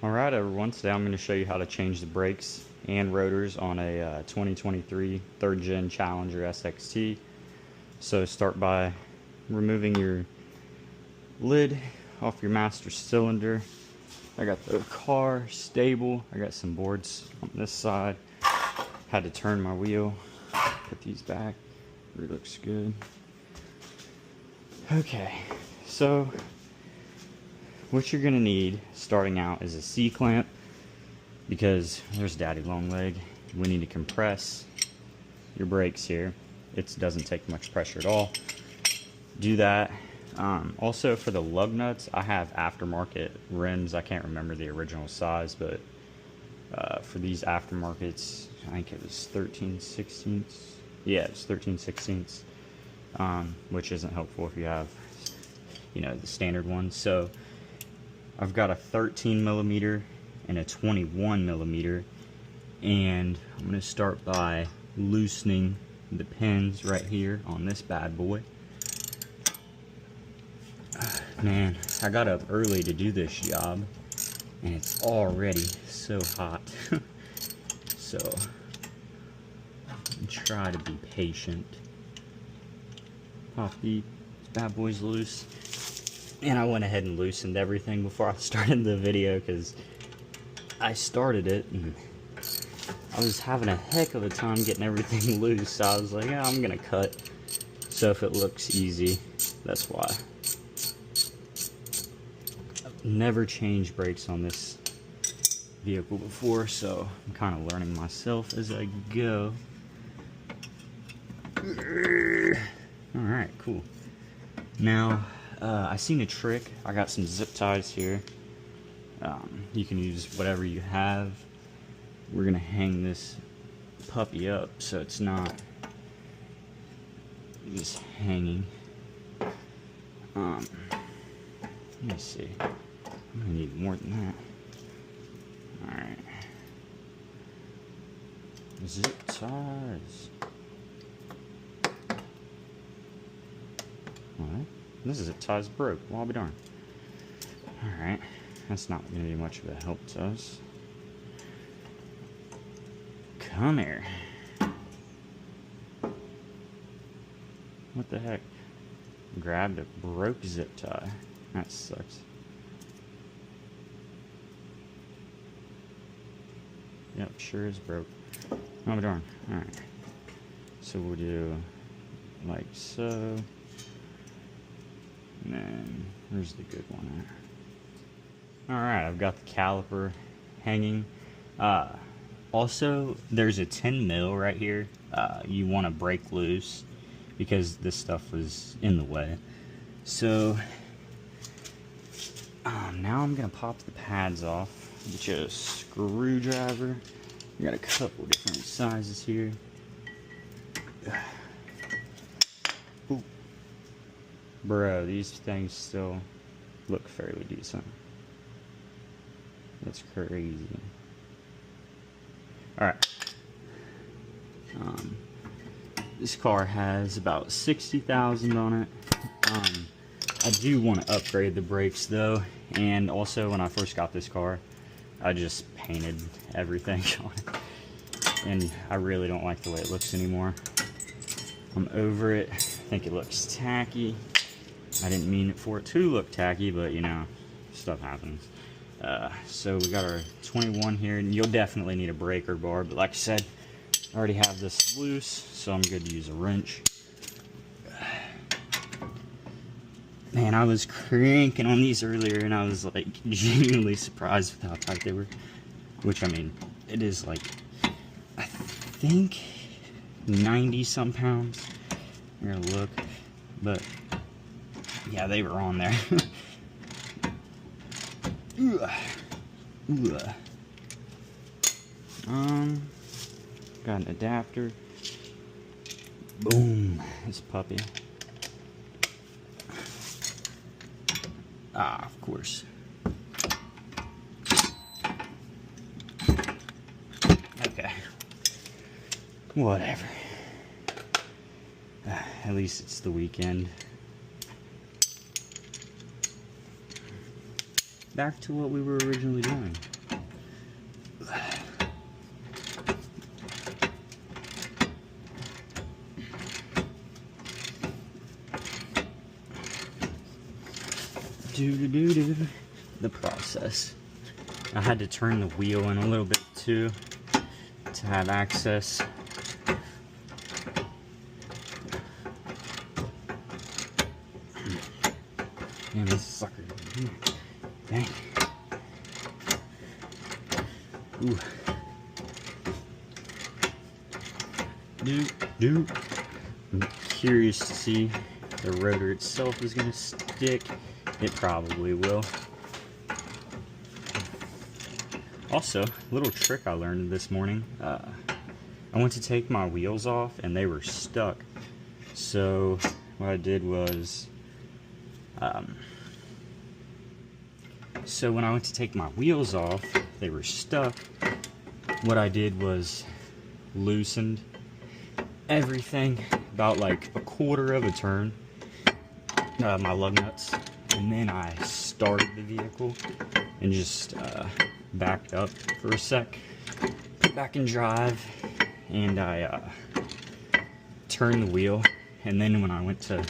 Alright everyone, today I'm going to show you how to change the brakes and rotors on a 2023 3rd Gen Challenger SXT. So start by removing your lid off your master cylinder. I got the car stable. I got some boards on this side. Had to turn my wheel. Put these back. It looks good. Okay, so what you're going to need starting out is a C-clamp, because there's daddy long leg. We need to compress your brakes here. It doesn't take much pressure at all. Do that. Also for the lug nuts, I have aftermarket rims. I can't remember the original size, but for these aftermarkets, I think it was 13/16. Yeah, it's 13/16, which isn't helpful if you have, the standard ones. So I've got a 13 millimeter and a 21 millimeter, and I'm going to start by loosening the pins right here on this bad boy. Man, I got up early to do this job, and it's already so hot. So try to be patient. Pop these bad boys loose. And I went ahead and loosened everything before I started the video, because I started it and I was having a heck of a time getting everything loose. So I was like, yeah, I'm gonna cut. So if it looks easy, that's why. I've never changed brakes on this vehicle before, so I'm kind of learning myself as I go. Alright, cool. Now, I seen a trick. I got some zip ties here. You can use whatever you have. We're gonna hang this puppy up so it's not just hanging. Let me see. I'm gonna need more than that. Alright. Zip ties. Alright. This zip ties broke. Well, I'll be darned. Alright. That's not going to be much of a help to us. Come here. What the heck? Grabbed a broke zip tie. That sucks. Yep, sure is broke. Oh, darn. Alright. So we'll do like so. And then, where's the good one at? Alright, I've got the caliper hanging. Also, there's a 10 mil right here. You want to break loose, because this stuff was in the way. So, now I'm going to pop the pads off. Get you a screwdriver. We got a couple different sizes here. Ooh. Bro, these things still look fairly decent. That's crazy. Alright. This car has about 60,000 on it. I do want to upgrade the brakes though, and also when I first got this car, I just painted everything on it, and I really don't like the way it looks anymore. I'm over it. I think it looks tacky. I didn't mean for it to look tacky, but stuff happens. So we got our 21 here, and you'll definitely need a breaker bar, but like I said, I already have this loose, so I'm good to use a wrench. Man, I was cranking on these earlier, and I was like genuinely surprised with how tight they were. Which, I mean, it is like, I think 90 some pounds. We're gonna look, but yeah, they were on there. Got an adapter. Boom, this puppy. Of course. Okay. Whatever. At least it's the weekend. Back to what we were originally doing. The process. I had to turn the wheel in a little bit too to have access. Damn, this sucker. Dang. Ooh. I'm curious to see if the rotor itself is going to stick. It probably will. Also, a little trick I learned this morning. I went to take my wheels off and they were stuck. So what I did was, so when I went to take my wheels off, they were stuck. What I did was loosened everything about like a quarter of a turn, my lug nuts, and then I started the vehicle and just backed up for a sec, put back in drive, and I turned the wheel, and then when I went to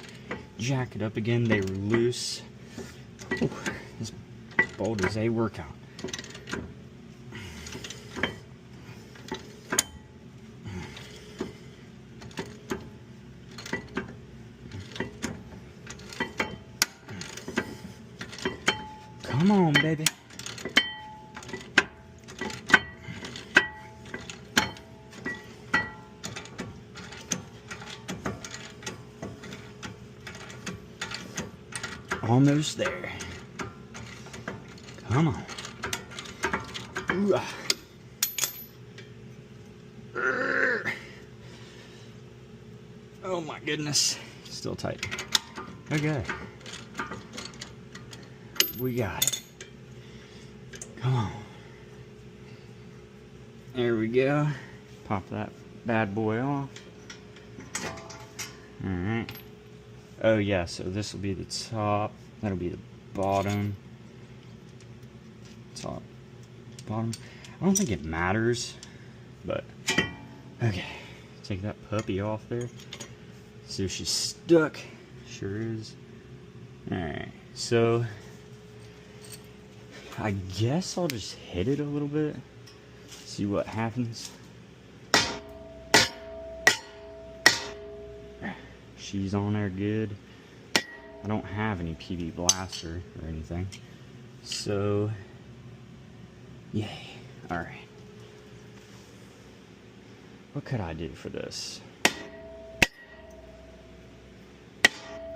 jack it up again, they were loose. Ooh, this bolt is a workout. Come on, baby. Almost there. Come on. Ooh. Oh my goodness. Still tight. Okay. We got it. Come on. There we go. Pop that bad boy off. Alright. Oh yeah, so this will be the top. That'll be the bottom. Top. Bottom. I don't think it matters. But, okay. Take that puppy off there. See if she's stuck. Sure is. Alright, so I guess I'll just hit it a little bit. See what happens. She's on there good. I don't have any PB blaster or anything. So, yay. Alright. What could I do for this?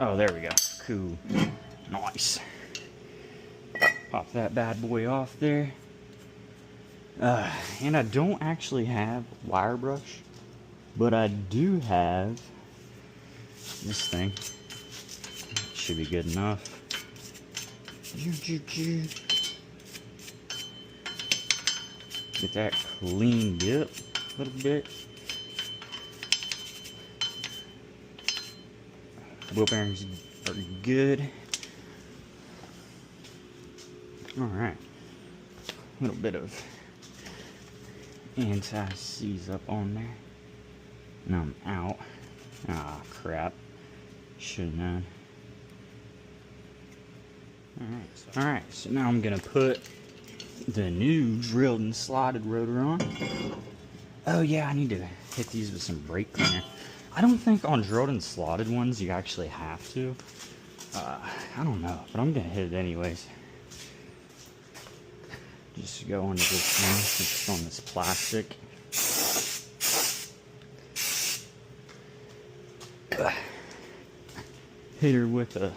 Oh, there we go. Cool. Nice. Pop that bad boy off there. And I don't actually have wire brush, but I do have this thing. Should be good enough. Get that cleaned up a little bit. Wheel bearings are good. Alright. A little bit of anti-seize up on there. And I'm out. Ah, crap. Should've known. Alright, so now I'm gonna put the new drilled and slotted rotor on. Oh yeah, I need to hit these with some brake cleaner. I don't think on drilled and slotted ones you actually have to. I don't know, but I'm gonna hit it anyways. Just go under this one, it's on this plastic. Hit her with a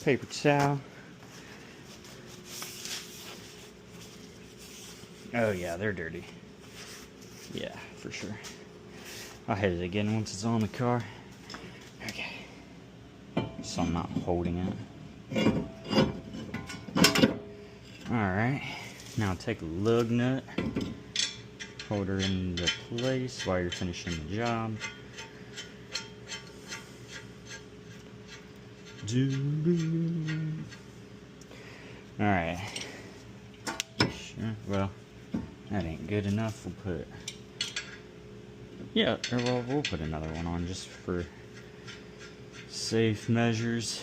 paper towel. Oh yeah, they're dirty. Yeah, for sure. I'll hit it again once it's on the car. Okay. So I'm not holding it. Alright. Now take a lug nut. Hold her into place while you're finishing the job. Alright. Yeah, well, that ain't good enough. We'll put, yeah, or well, we'll put another one on just for safe measures.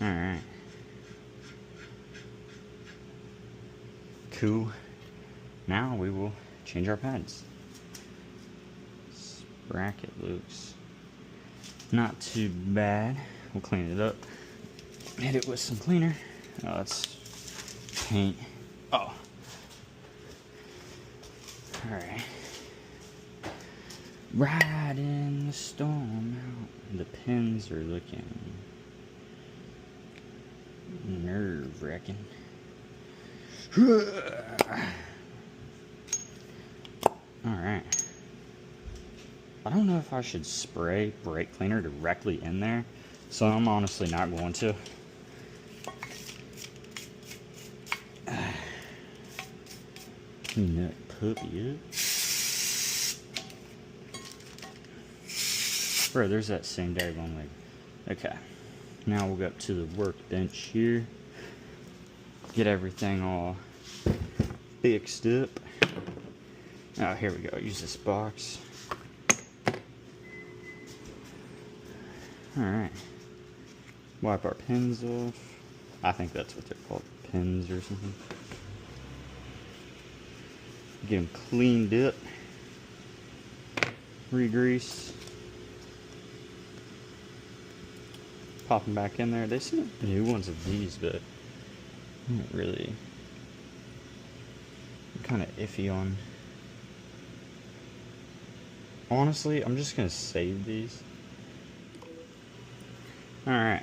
Alright. Cool. Now we will change our pads. This bracket looks not too bad. We'll clean it up. Hit it with some cleaner. Oh, that's paint. Oh. Alright. Riding the storm out. The pins are looking nerve-wracking. Alright. I don't know if I should spray brake cleaner directly in there, so I'm honestly not going to. Clean that puppy up. Bro, there's that same daggone leg. Okay. Now we'll go up to the workbench here. Get everything all fixed up. Oh, here we go. Use this box. Alright. Wipe our pins off. I think that's what they're called. Pins or something. Get them cleaned up. Re-greased. Pop them back in there. They seem new ones of these, but I'm not really. I'm kind of iffy on. Honestly, I'm just gonna save these. Alright.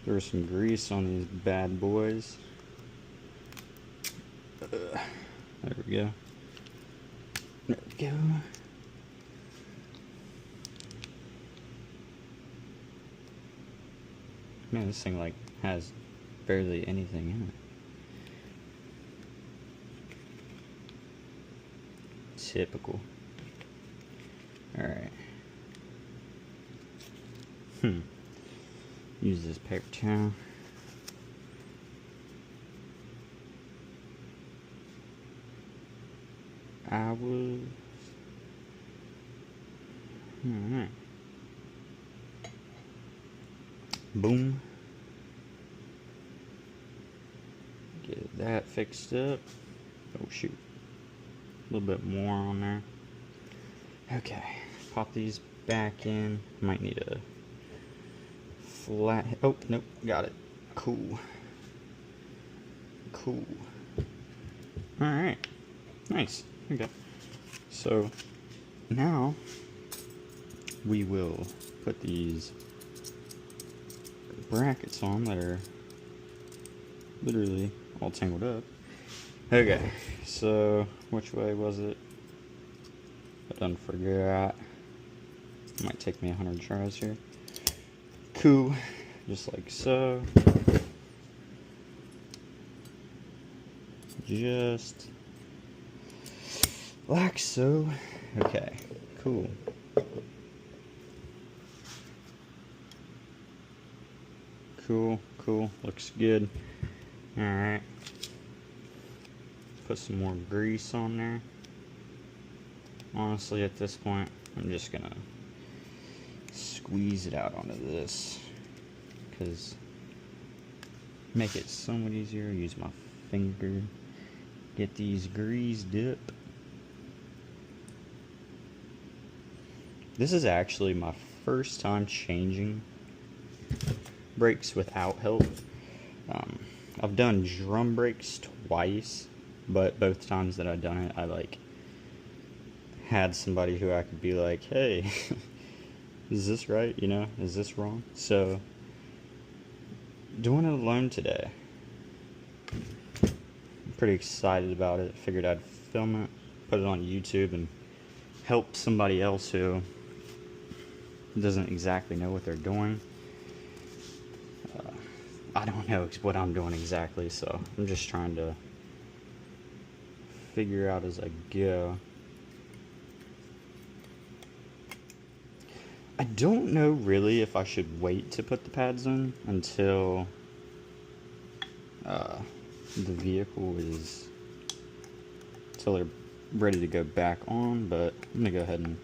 There's some grease on these bad boys. There we go. There we go. Man, this thing like has barely anything in it. Typical. Alright. Use this paper towel. I was. Alright. Boom. Get that fixed up. Oh shoot. A little bit more on there. Okay. Pop these back in. Might need a flat. Oh, nope. Got it. Cool. Cool. Alright. Nice. Okay. So now we will put these brackets on that are literally all tangled up. Okay, so which way was it? I done forgot. Might take me 100 tries here. Cool, just like so. Just like so. Okay, cool. Cool, cool, looks good. Alright. Put some more grease on there. Honestly, at this point, I'm just gonna squeeze it out onto this. Because make it somewhat easier. Use my finger. Get these greased up. This is actually my first time changing brakes without help. I've done drum brakes twice, but both times that I've done it, I like had somebody who I could be like, hey, is this right? You know, is this wrong? So doing it alone today. I'm pretty excited about it. Figured I'd film it, put it on YouTube, and help somebody else who doesn't exactly know what they're doing. I don't know what I'm doing exactly, so I'm just trying to figure out as I go. I don't know really if I should wait to put the pads in until the vehicle is until they're ready to go back on, but I'm gonna go ahead and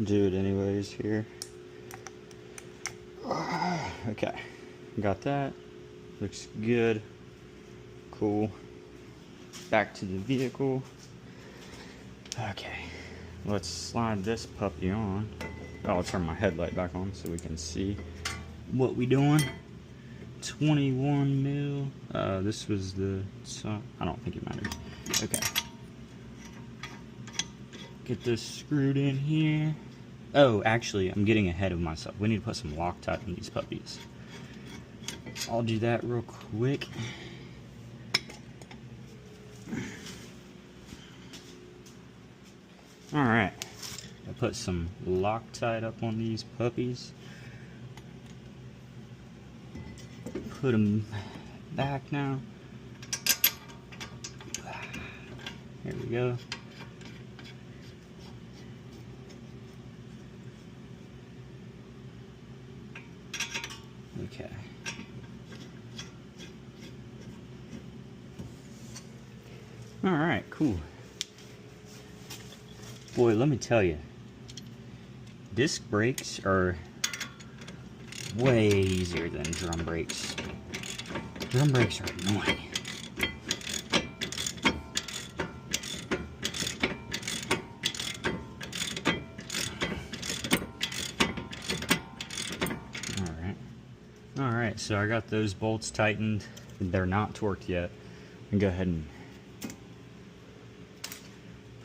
do it anyways here. Okay, got that. Looks good. Cool. Back to the vehicle. Okay, let's slide this puppy on. I'll turn my headlight back on so we can see what we doing. 21 mil. This was the. I don't think it matters. Okay. Get this screwed in here. Oh, actually, I'm getting ahead of myself. We need to put some Loctite in these puppies. I'll do that real quick. Alright. I'll put some Loctite up on these puppies. Put them back now. There we go. Okay. Alright, cool. Boy, let me tell you, disc brakes are way easier than drum brakes. Drum brakes are annoying. Alright, so I got those bolts tightened. They're not torqued yet. I'm gonna go ahead and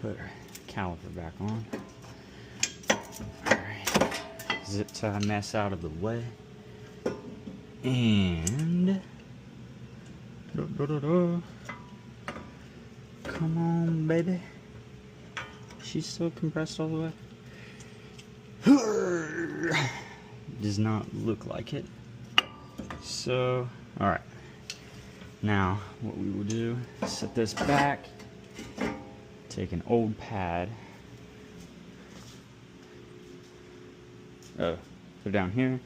put our caliper back on. Alright, zip tie mess out of the way. And come on, baby. She's still compressed all the way. Does not look like it. So, alright. Now, what we will do is set this back. Take an old pad. Oh, they're down here.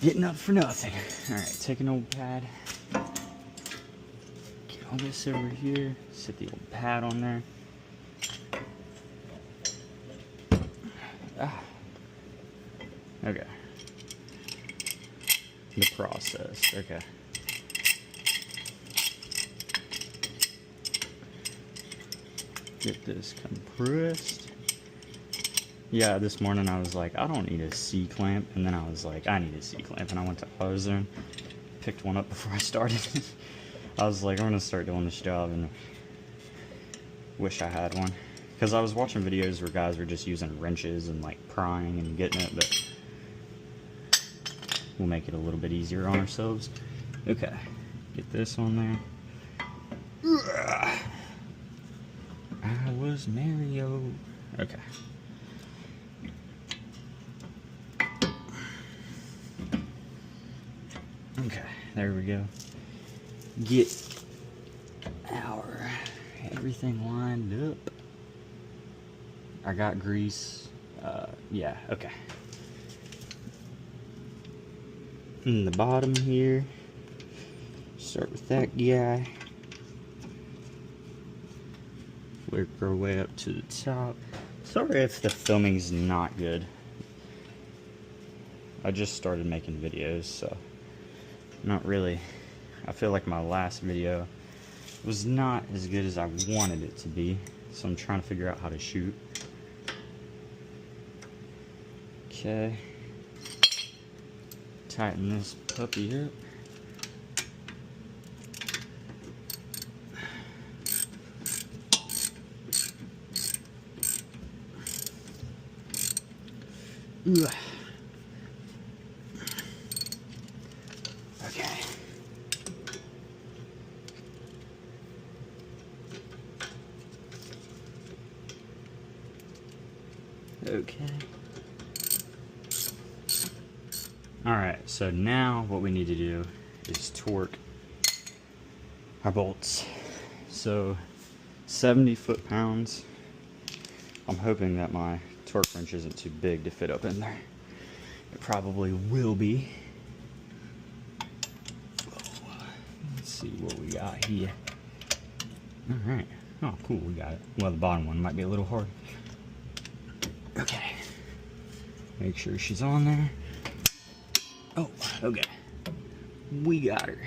Getting up for nothing. Alright, take an old pad. Get all this over here. Set the old pad on there. Ah. Okay. The process. Okay. Get this compressed. Yeah, this morning I was like, I don't need a C-clamp, and then I was like, I need a C-clamp, and I went to AutoZone, picked one up before I started. I was like, I'm gonna start doing this job, and wish I had one, because I was watching videos where guys were just using wrenches and like prying and getting it, but we'll make it a little bit easier on ourselves. Okay, get this on there. I was Mario. Okay. Okay, there we go. Get our everything lined up. I got grease. Yeah, okay. In the bottom here. Start with that guy. Work our way up to the top. Sorry if the filming's not good. I just started making videos, so not really. I feel like my last video was not as good as I wanted it to be, so I'm trying to figure out how to shoot. Okay. Tighten this puppy up. Ugh. Okay. Okay. Alright, so now what we need to do is torque our bolts. So 70 foot-pounds. I'm hoping that my torque wrench isn't too big to fit up in there. It probably will be. see what we got here. Alright. Oh, cool, we got it. Well, the bottom one might be a little hard. Okay. Make sure she's on there. Oh, okay. We got her.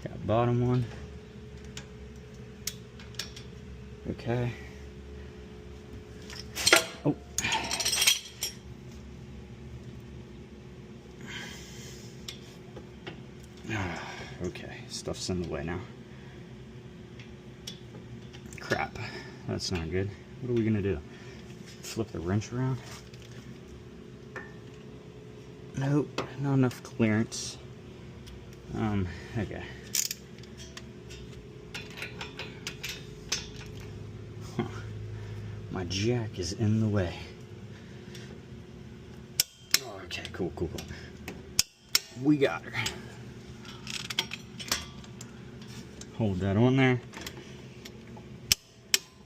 Got bottom one. Okay. Oh. Okay, stuff's in the way now. Crap, that's not good. What are we gonna do? Flip the wrench around? Nope, not enough clearance. Okay. Huh. My jack is in the way. Okay, cool. We got her. Hold that on there.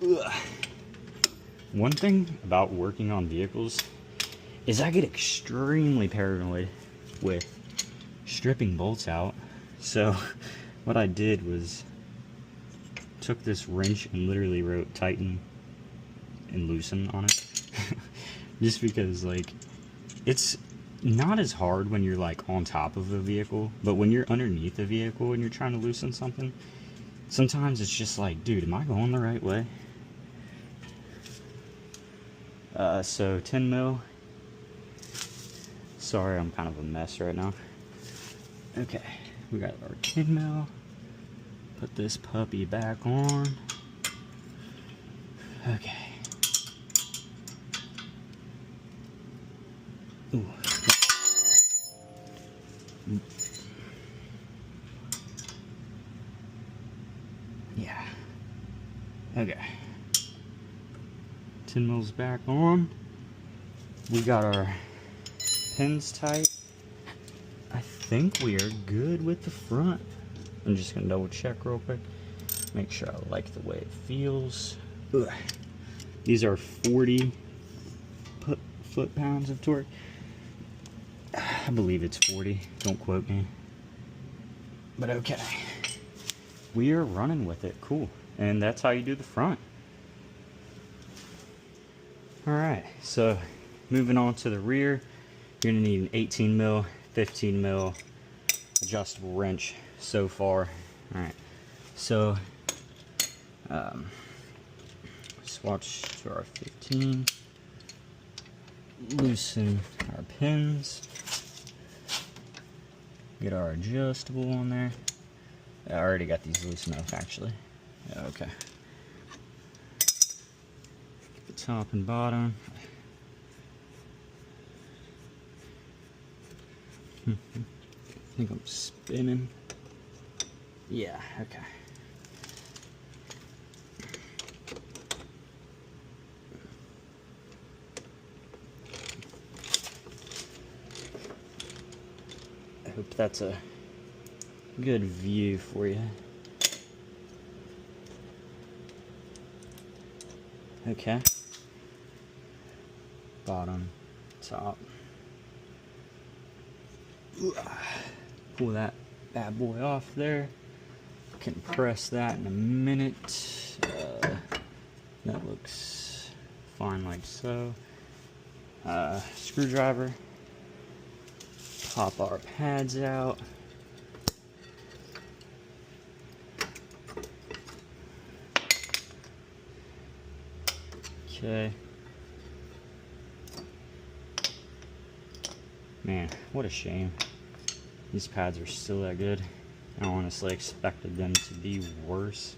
Ugh. One thing about working on vehicles is I get extremely paranoid with stripping bolts out. So what I did was took this wrench and literally wrote tighten and loosen on it. Just because, like, it's not as hard when you're like on top of a vehicle, but when you're underneath a vehicle and you're trying to loosen something, sometimes it's just like, dude, am I going the right way? So 10 mil. Sorry, I'm kind of a mess right now. Okay, we got our 10 mil. Put this puppy back on. Okay. Ooh. Yeah. Okay. 10 mils back on. We got our pins tight. I think we are good with the front. I'm just gonna double check real quick. Make sure I like the way it feels. Ugh. These are 40 foot-pounds of torque. I believe it's 40. Don't quote me. But okay. We are running with it. Cool. And that's how you do the front. Alright, so moving on to the rear, you're going to need an 18 mil, 15 mil adjustable wrench so far. Alright, so swatch to our 15, loosen our pins, get our adjustable on there. I already got these loose enough actually. Yeah, okay. Top and bottom. I think I'm spinning. Yeah, okay. I hope that's a good view for you. Okay. Bottom, top. Pull that bad boy off there. Compress that in a minute. That looks fine like so. Screwdriver. Pop our pads out. Okay. Man, what a shame. These pads are still that good. I honestly expected them to be worse.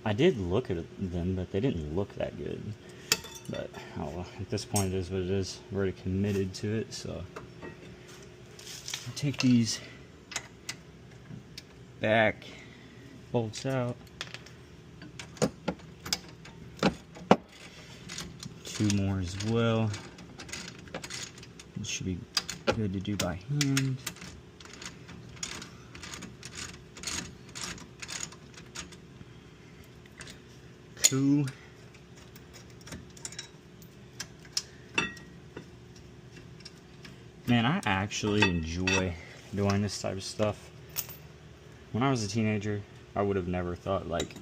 I did look at them, but they didn't look that good. But, oh well, at this point it is what it is. We're already committed to it, so. I'll take these back bolts out. 2 more as well. It should be good to do by hand. Cool. Man, I actually enjoy doing this type of stuff. When I was a teenager, I would have never thought, like,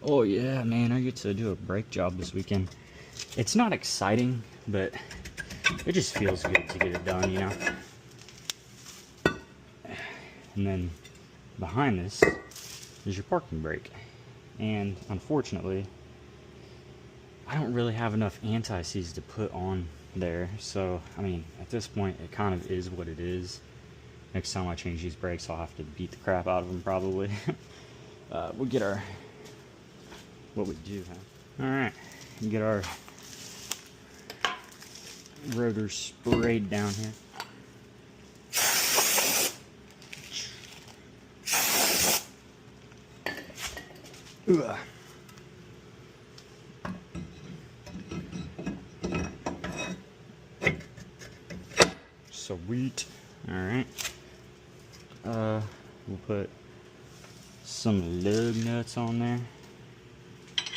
oh yeah, man, I get to do a brake job this weekend. It's not exciting, but it just feels good to get it done, you know? And then behind this is your parking brake. And unfortunately, I don't really have enough anti-seize to put on there. So, I mean, at this point, it kind of is what it is. Next time I change these brakes, I'll have to beat the crap out of them probably. We'll get our, what we do, huh? Alright, get our rotors sprayed down here. Ugh. Sweet. Alright. We'll put some lug nuts on there.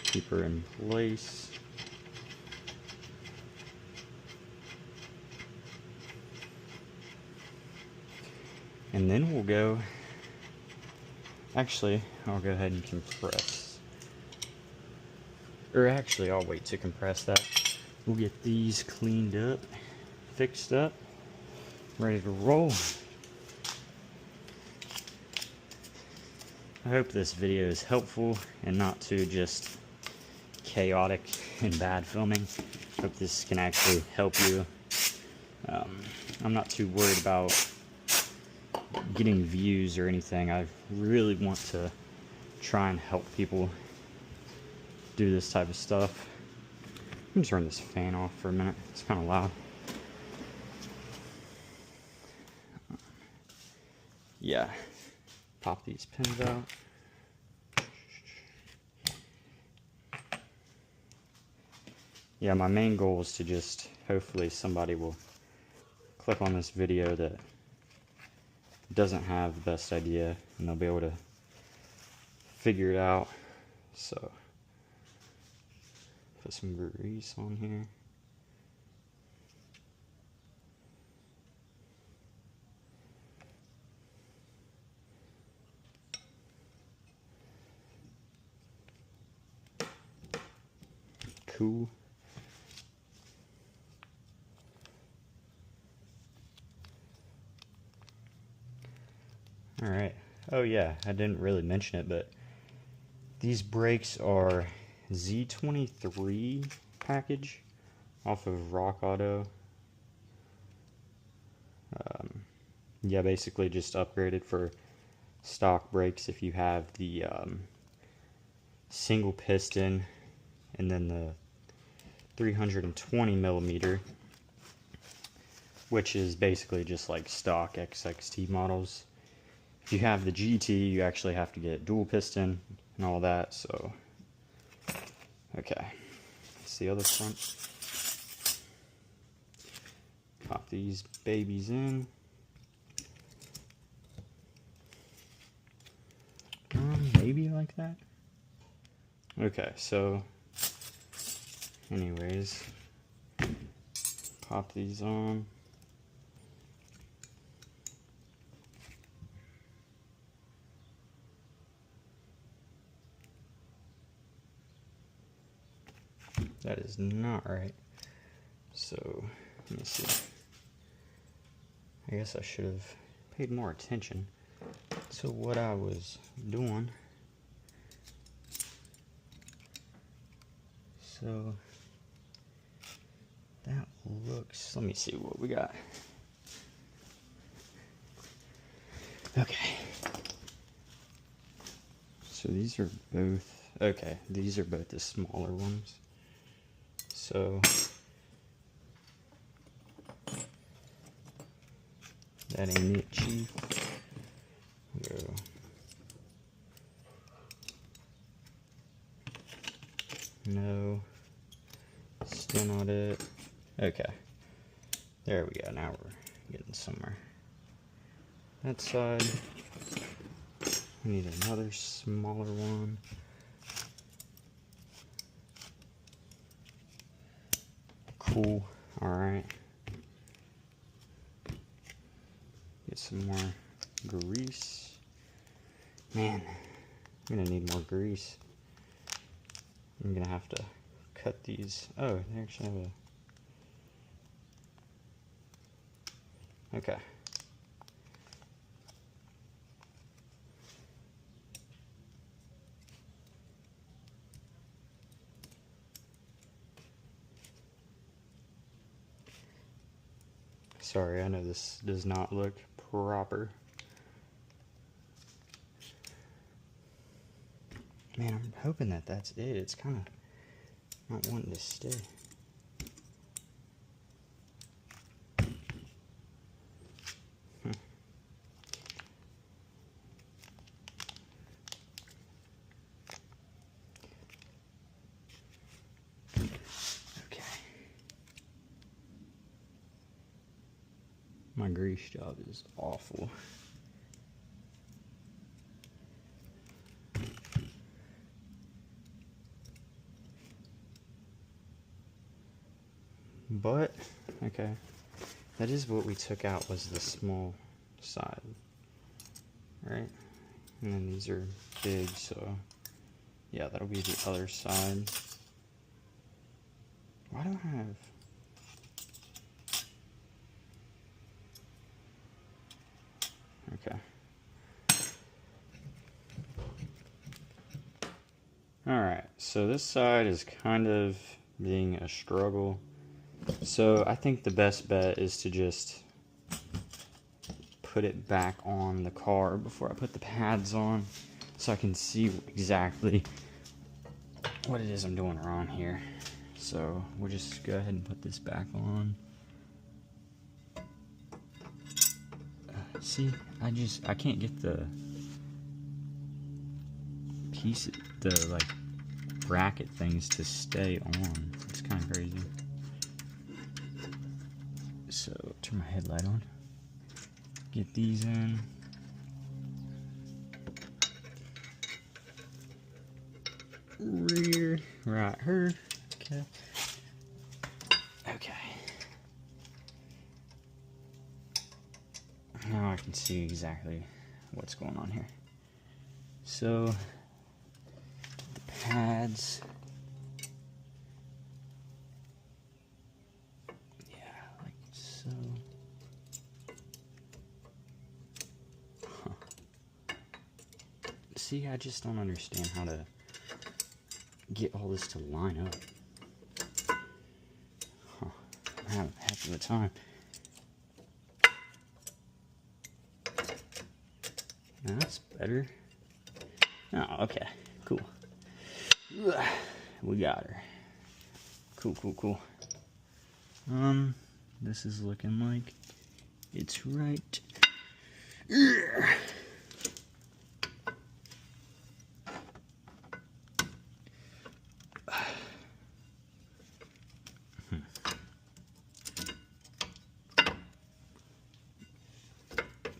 Keep her in place. And then we'll go, actually, I'll go ahead and compress. Or actually, I'll wait to compress that. We'll get these cleaned up, fixed up, ready to roll. I hope this video is helpful and not too just chaotic and bad filming. Hope this can actually help you. I'm not too worried about getting views or anything. I really want to try and help people do this type of stuff. Let me turn this fan off for a minute. It's kind of loud. Yeah. Pop these pins out. Yeah, my main goal is to just, hopefully somebody will click on this video that doesn't have the best idea and they'll be able to figure it out. So, put some grease on here. Cool. Alright. Oh yeah, I didn't really mention it, but these brakes are Z23 package off of Rock Auto. Yeah, basically just upgraded for stock brakes if you have the single piston and then the 320 millimeter, which is basically just like stock XXT models. If you have the GT, you actually have to get dual piston and all that. So, okay, that's the other front. Pop these babies in. Maybe like that. Okay, so anyways, pop these on. That is not right. So, let me see. I guess I should have paid more attention to what I was doing. So, that looks, let me see what we got. Okay. So these are both, okay, these are both the smaller ones. So, that ain't it, Chief. Go. No, still not it. Okay, there we go. Now we're getting somewhere. That side, we need another smaller one. Cool. All right. get some more grease. Man, I'm gonna need more grease. I'm gonna have to cut these. Oh, they actually have a... Okay. Sorry, I know this does not look proper. Man, I'm hoping that that's it. It's kind of not wanting to stay. Okay. My grease job is awful. But, okay, that is what we took out, was the small side, right? And then these are big, so yeah, that'll be the other side. Why do I have... Okay. Alright, so this side is kind of being a struggle. So I think the best bet is to just put it back on the car before I put the pads on, so I can see exactly what it is I'm doing wrong here. So we'll just go ahead and put this back on. See, I can't get the piece, the like bracket things to stay on. It's kind of crazy. So turn my headlight on. Get these in. Rear, right here. Okay. Okay. Now I can see exactly what's going on here. So the pads. So, see, I just don't understand how to get all this to line up. I'm having a heck of a time. That's better. Oh, okay, cool. We got her. Cool, cool, cool. This is looking like it's right.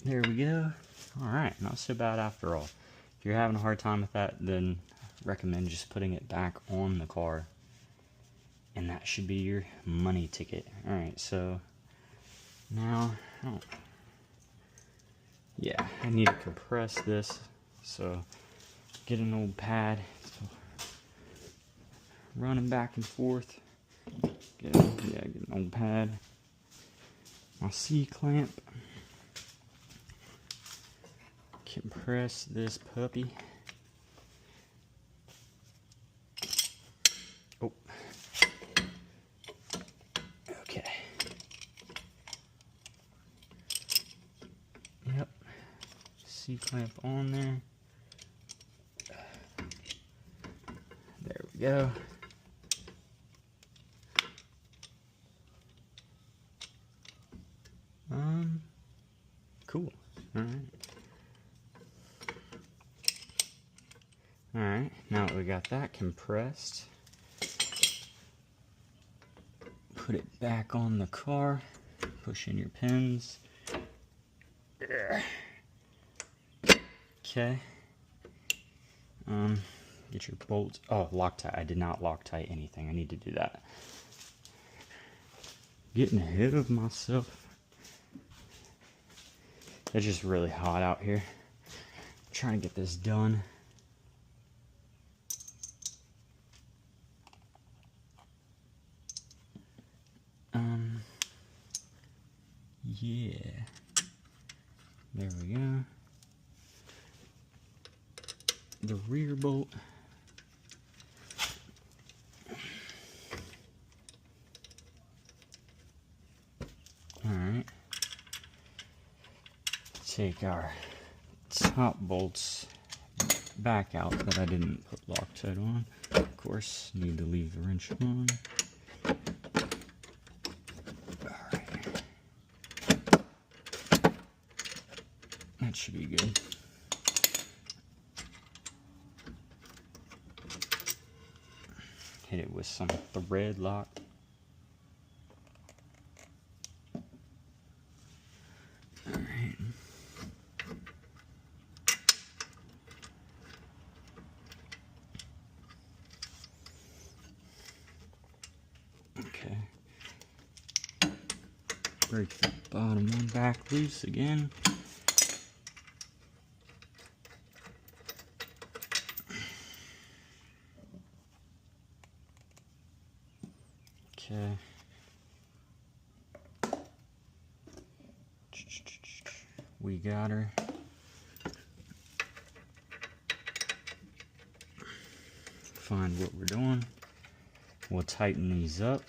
There we go. Alright, not so bad after all. If you're having a hard time with that, then I recommend just putting it back on the car. And that should be your money ticket. Alright, so now, yeah, I need to compress this. So get an old pad. So running back and forth. Get an old pad. My C-clamp. Compress this puppy. Oh. Okay. Yep. C-clamp on there. There we go. Cool. Alright. Alright, now that we got that compressed, put it back on the car, push in your pins. Okay. Get your bolts. Oh, Loctite. I did not Loctite anything. I need to do that. Getting ahead of myself. It's just really hot out here. I'm trying to get this done. Yeah. There we go. The rear bolt. Alright. Take our top bolts back out that I didn't put Loctite on. Of course, need to leave the wrench on. Alright. That should be good. Hit it with some thread lock. Alright. Okay. Break the bottom one back loose again. Okay. We got her. Find what we're doing. We'll tighten these up.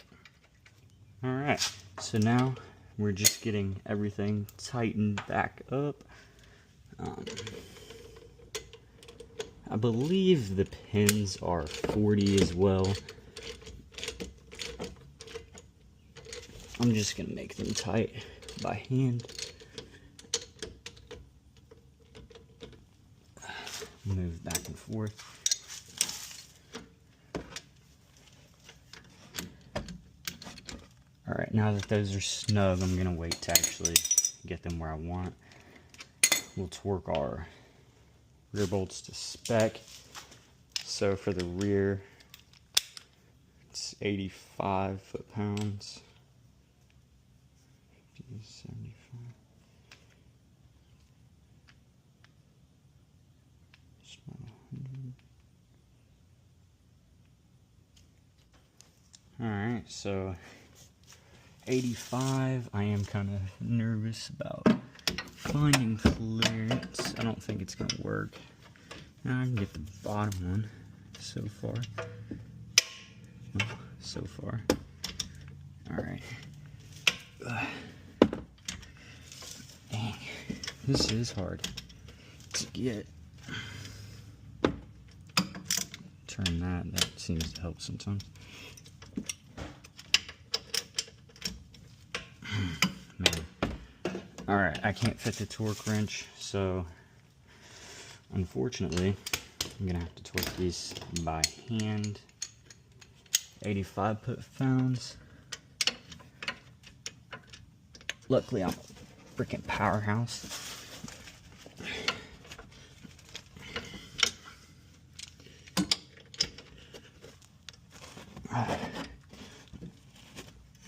Alright, so now we're just getting everything tightened back up. I believe the pins are 40 as well. I'm just gonna make them tight by hand. Move back and forth. Alright, now that those are snug, I'm gonna wait to actually get them where I want. We'll torque our rear bolts to spec. So for the rear, it's 85 foot-pounds. 75. Alright, so 85. I am kind of nervous about finding clearance. I don't think it's going to work. Now I can get the bottom one so far. Oh, so far. Alright. Dang. This is hard to get. Turn that. That seems to help sometimes. Man. Alright, I can't fit the torque wrench, so unfortunately I'm gonna have to torque these by hand. 85 foot-pounds. Luckily I'm a freaking powerhouse.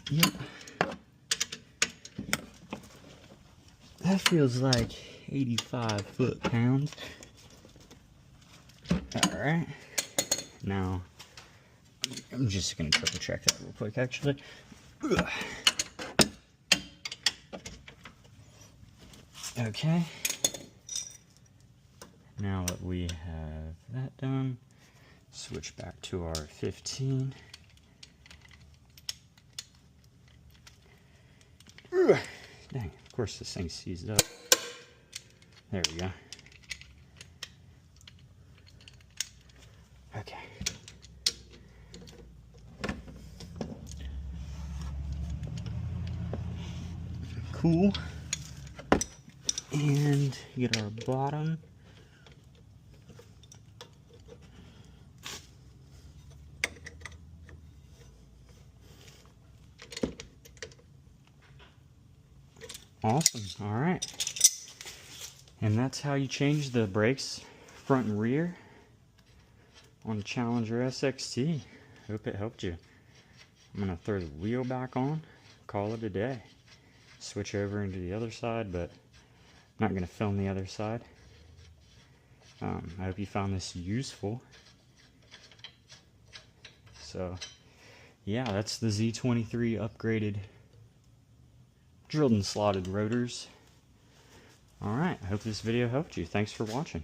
Yep. That feels like 85 foot-pounds. Alright. Now, I'm just going to triple check that real quick, actually. Okay. Now that we have that done, switch back to our 15. Dang, of course this thing seized up. There we go. Okay. Cool. And get our bottom. Awesome. All right. And that's how you change the brakes front and rear on the Challenger SXT. Hope it helped you. I'm going to throw the wheel back on, call it a day. Switch over into the other side, but Not going to film the other side. I hope you found this useful. So, yeah, that's the Z23 upgraded drilled and slotted rotors. Alright, I hope this video helped you. Thanks for watching.